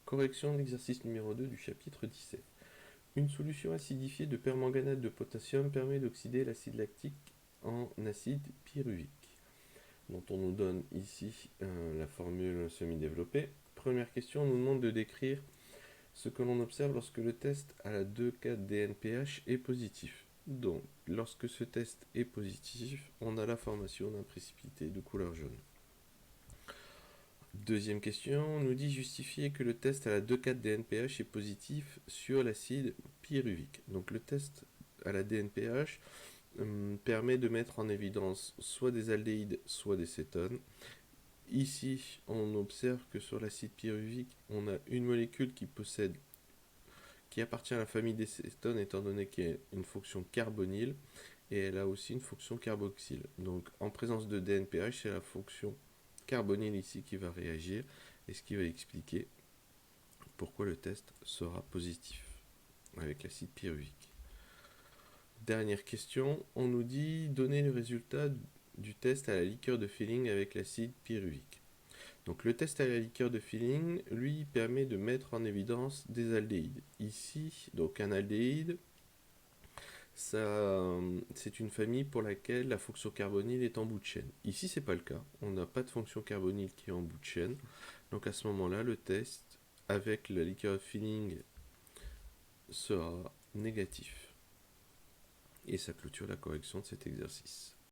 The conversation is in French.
Correction de l'exercice numéro 2 du chapitre 17. Une solution acidifiée de permanganate de potassium permet d'oxyder l'acide lactique en acide pyruvique, dont on nous donne ici la formule semi-développée. Première question, on nous demande de décrire ce que l'on observe lorsque le test à la 2,4-DNPH est positif. Donc, lorsque ce test est positif, on a la formation d'un précipité de couleur jaune. Deuxième question, on nous dit justifier que le test à la 2,4-DNPH est positif sur l'acide pyruvique. Donc le test à la DNPH permet de mettre en évidence soit des aldéhydes, soit des cétones. Ici, on observe que sur l'acide pyruvique, on a une molécule qui appartient à la famille des cétones, étant donné qu'elle a une fonction carbonyle, et elle a aussi une fonction carboxyle. Donc en présence de DNPH, c'est la fonction carbonyle ici qui va réagir, et ce qui va expliquer pourquoi le test sera positif avec l'acide pyruvique. Dernière question, on nous dit donner le résultat du test à la liqueur de Fehling avec l'acide pyruvique. Donc le test à la liqueur de Fehling, lui, permet de mettre en évidence des aldéhydes. Ici, donc un aldéhyde, c'est une famille pour laquelle la fonction carbonyle est en bout de chaîne. Ici, c'est pas le cas. On n'a pas de fonction carbonyle qui est en bout de chaîne. Donc à ce moment-là, le test avec la liqueur de Fehling sera négatif. Et ça clôture la correction de cet exercice.